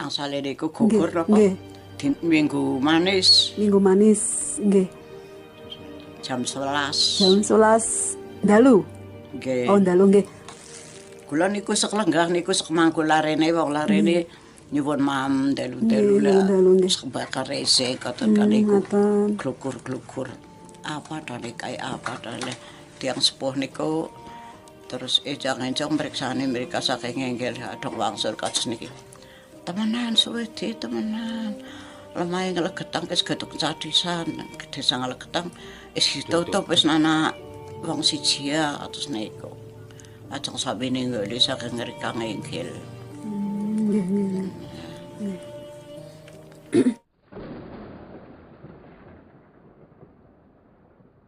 Asale niku gugur Nggih, napa? nggih. Minggu manis Minggu manis nggih. jam 11. Jam 11 dalu. Nggih. Oh, dalu nggih. Kula niku seklenggah niku sekmangku larene wong larene nyuwun mam dalu-dalu Nggih, lah. dalu nggih. Sekbakar rese katon kaniku. Ngoten. Glukur-glukur. Apa to nek apa to le tiyang sepuh niku terus ejang-ejang mriksani mereka saking enggel adong wangsul kados niki. Temenan suwe di temenan. Lemah ngelegetang wis gedung cadisan, desa ngelegetang wis ditutup wis nana wong siji ya atus niku. Ajeng sabene nggone saking ngrikang enggel. Nggih, nggih.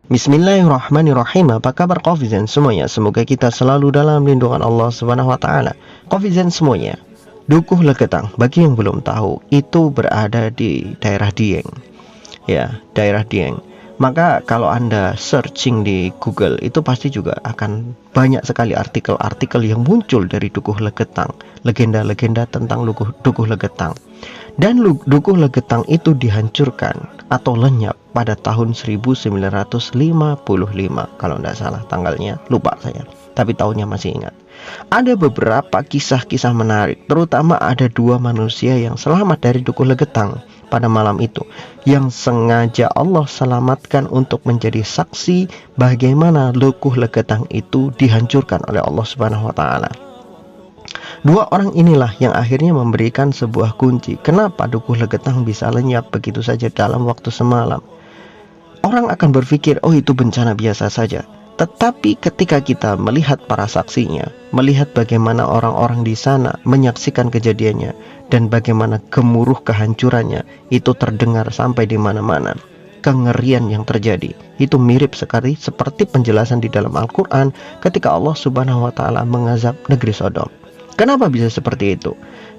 Bismillahirrahmanirrahim. Apa kabar Qofizan semuanya? Semoga kita selalu dalam lindungan Allah Subhanahu wa taala. Qofizan semuanya, Dukuh Legetang bagi yang belum tahu itu berada di daerah Dieng. Ya, daerah Dieng. Maka kalau Anda searching di Google itu pasti juga akan banyak sekali artikel-artikel yang muncul dari Dukuh Legetang, legenda-legenda tentang Dukuh Legetang. Dan Dukuh Legetang itu dihancurkan atau lenyap pada tahun 1955 kalau tidak salah tanggalnya, lupa saya, tapi tahunnya masih ingat. Ada beberapa kisah-kisah menarik, terutama ada dua manusia yang selamat dari Dukuh Legetang pada malam itu, yang sengaja Allah selamatkan untuk menjadi saksi bagaimana Dukuh Legetang itu dihancurkan oleh Allah Subhanahu wa taala. Dua orang inilah yang akhirnya memberikan sebuah kunci kenapa Dukuh Legetang bisa lenyap begitu saja dalam waktu semalam. Orang akan berpikir, oh itu bencana biasa saja. Tetapi ketika kita melihat para saksinya, melihat bagaimana orang-orang di sana menyaksikan kejadiannya, dan bagaimana gemuruh kehancurannya, itu terdengar sampai di mana-mana. Kengerian yang terjadi, itu mirip sekali seperti penjelasan di dalam Al-Quran ketika Allah Subhanahu wa taala mengazab negeri Sodom. Kenapa bisa seperti itu?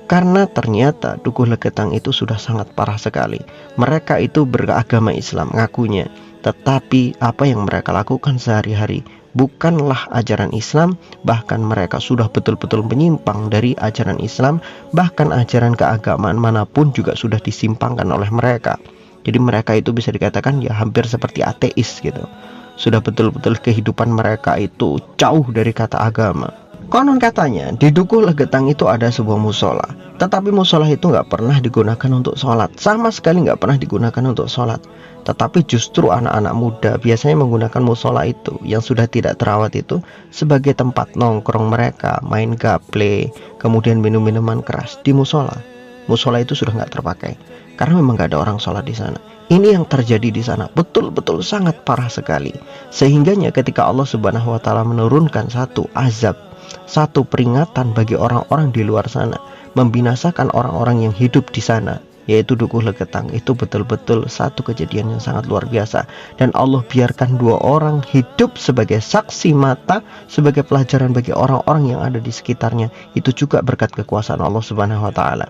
Karena ternyata Dukuh Legetang itu sudah sangat parah sekali. Mereka itu beragama Islam ngakunya, tetapi apa yang mereka lakukan sehari-hari bukanlah ajaran Islam. Bahkan mereka sudah betul-betul menyimpang dari ajaran Islam. Bahkan ajaran keagamaan manapun juga sudah disimpangkan oleh mereka. Jadi mereka itu bisa dikatakan ya hampir seperti ateis gitu. Sudah betul-betul kehidupan mereka itu jauh dari kata agama. Konon katanya di Dukuh Legetang itu ada sebuah musola, tetapi musola itu nggak pernah digunakan untuk sholat, sama sekali nggak pernah digunakan untuk sholat. Tetapi justru anak-anak muda biasanya menggunakan musola itu yang sudah tidak terawat itu sebagai tempat nongkrong mereka, main gaple, kemudian minum minuman keras di musola. Musola itu sudah nggak terpakai karena memang nggak ada orang sholat di sana. Ini yang terjadi di sana betul-betul sangat parah sekali, sehingganya ketika Allah Subhanahu wa taala menurunkan satu azab, satu peringatan bagi orang-orang di luar sana, membinasakan orang-orang yang hidup di sana, yaitu Dukuh Legetang, itu betul-betul satu kejadian yang sangat luar biasa. Dan Allah biarkan dua orang hidup sebagai saksi mata, sebagai pelajaran bagi orang-orang yang ada di sekitarnya. Itu juga berkat kekuasaan Allah Subhanahu wa taala.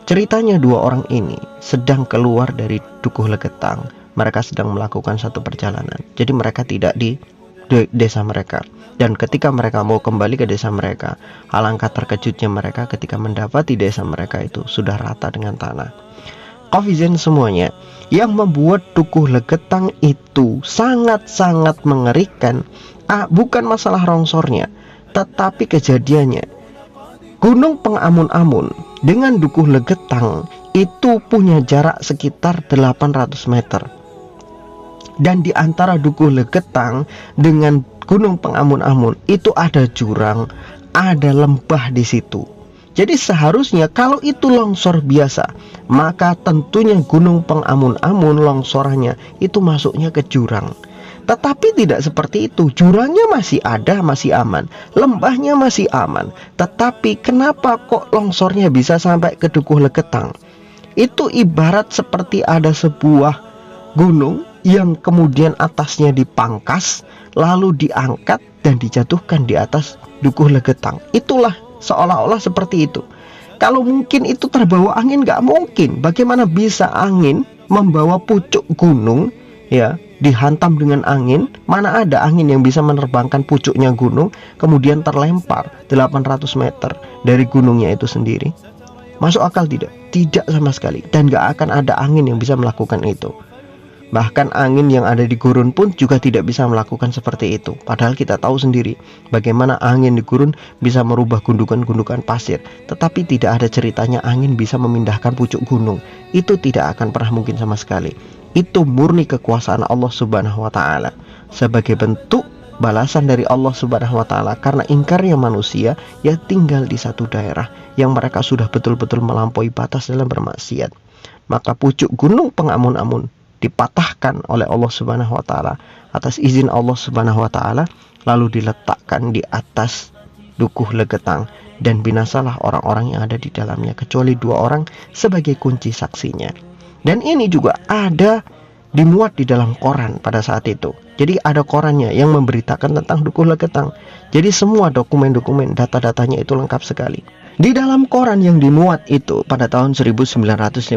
Ceritanya dua orang ini sedang keluar dari Dukuh Legetang. Mereka sedang melakukan satu perjalanan. Jadi mereka tidak di desa mereka. Dan ketika mereka mau kembali ke desa mereka, alangkah terkejutnya mereka ketika mendapati desa mereka itu sudah rata dengan tanah. Qofizan semuanya, yang membuat Dukuh Legetang itu sangat-sangat mengerikan bukan masalah rongsornya, tetapi kejadiannya. Gunung Pengamun-Amun dengan Dukuh Legetang itu punya jarak sekitar 800 meter. Dan di antara Dukuh Legetang dengan Gunung Pengamun-Amun itu ada jurang, ada lembah di situ. Jadi seharusnya kalau itu longsor biasa, maka tentunya Gunung Pengamun-Amun longsorannya itu masuknya ke jurang. Tetapi tidak seperti itu. Jurangnya masih ada, masih aman. Lembahnya masih aman. Tetapi kenapa kok longsornya bisa sampai ke Dukuh Legetang? Itu ibarat seperti ada sebuah gunung yang kemudian atasnya dipangkas, lalu diangkat dan dijatuhkan di atas Dukuh Legetang. Itulah seolah-olah seperti itu. Kalau mungkin itu terbawa angin, nggak mungkin. Bagaimana bisa angin membawa pucuk gunung, ya, dihantam dengan angin? Mana ada angin yang bisa menerbangkan pucuknya gunung kemudian terlempar 800 meter dari gunungnya itu sendiri? Masuk akal tidak? Tidak sama sekali. Dan gak akan ada angin yang bisa melakukan itu. Bahkan angin yang ada di gurun pun juga tidak bisa melakukan seperti itu. Padahal kita tahu sendiri bagaimana angin di gurun bisa merubah gundukan-gundukan pasir. Tetapi tidak ada ceritanya angin bisa memindahkan pucuk gunung. Itu tidak akan pernah mungkin sama sekali. Itu murni kekuasaan Allah Subhanahu wa Ta'ala. Sebagai bentuk balasan dari Allah Subhanahu wa Ta'ala karena ingkarnya manusia yang tinggal di satu daerah yang mereka sudah betul-betul melampaui batas dalam bermaksiat. Maka pucuk gunung Pengamun-amun dipatahkan oleh Allah Subhanahu wa Ta'ala atas izin Allah Subhanahu wa Ta'ala, lalu diletakkan di atas Dukuh Legetang, dan binasalah orang-orang yang ada di dalamnya kecuali 2 orang sebagai kunci saksinya. Dan ini juga ada dimuat di dalam koran pada saat itu. Jadi ada korannya yang memberitakan tentang Dukuh Legetang. Jadi semua dokumen-dokumen, data-datanya itu lengkap sekali. Di dalam koran yang dimuat itu pada tahun 1955,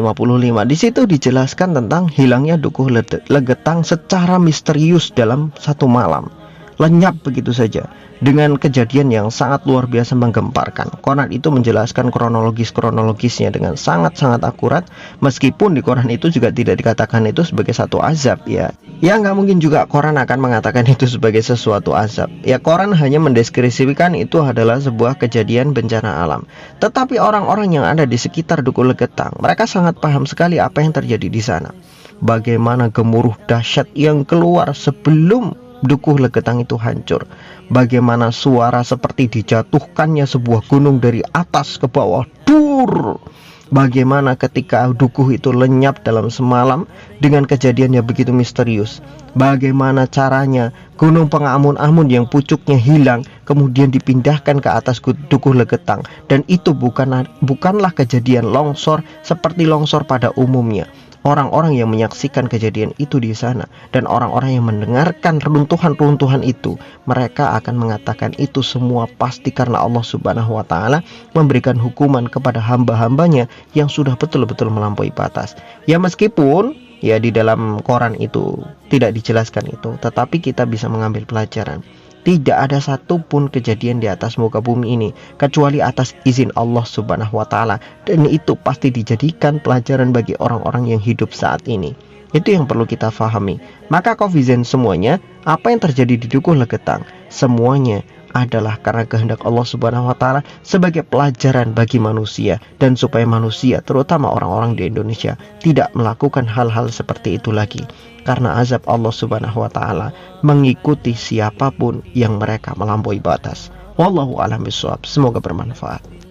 di situ dijelaskan tentang hilangnya Dukuh Legetang secara misterius dalam satu malam. Lenyap begitu saja dengan kejadian yang sangat luar biasa menggemparkan. Koran itu menjelaskan kronologisnya dengan sangat-sangat akurat, meskipun di koran itu juga tidak dikatakan itu sebagai satu azab ya. Ya nggak mungkin juga koran akan mengatakan itu sebagai sesuatu azab. Ya koran hanya mendeskripsikan itu adalah sebuah kejadian bencana alam. Tetapi orang-orang yang ada di sekitar Dukuh Legetang, mereka sangat paham sekali apa yang terjadi di sana. Bagaimana gemuruh dahsyat yang keluar sebelum Dukuh Legetang itu hancur. Bagaimana suara seperti dijatuhkannya sebuah gunung dari atas ke bawah. Dur. Bagaimana ketika dukuh itu lenyap dalam semalam dengan kejadian yang begitu misterius. Bagaimana caranya gunung Pengamun-amun yang pucuknya hilang kemudian dipindahkan ke atas Dukuh Legetang. Dan itu bukanlah kejadian longsor seperti longsor pada umumnya. Orang-orang yang menyaksikan kejadian itu di sana dan orang-orang yang mendengarkan runtuhan-runtuhan itu, mereka akan mengatakan itu semua pasti karena Allah Subhanahu wa Ta'ala memberikan hukuman kepada hamba-hambanya yang sudah betul-betul melampaui batas. Ya meskipun ya di dalam koran itu tidak dijelaskan itu, tetapi kita bisa mengambil pelajaran. Tidak ada satupun kejadian di atas muka bumi ini kecuali atas izin Allah Subhanahu wa Ta'ala, dan itu pasti dijadikan pelajaran bagi orang-orang yang hidup saat ini. Itu yang perlu kita fahami. Maka Covizen semuanya, apa yang terjadi di Dukuh Legetang, semuanya adalah karena kehendak Allah Subhanahu wa Ta'ala sebagai pelajaran bagi manusia, dan supaya manusia, terutama orang-orang di Indonesia, tidak melakukan hal-hal seperti itu lagi. Karena azab Allah Subhanahu wa Ta'ala mengikuti siapapun yang mereka melampaui batas. Wallahu a'lam bishawab. Semoga bermanfaat.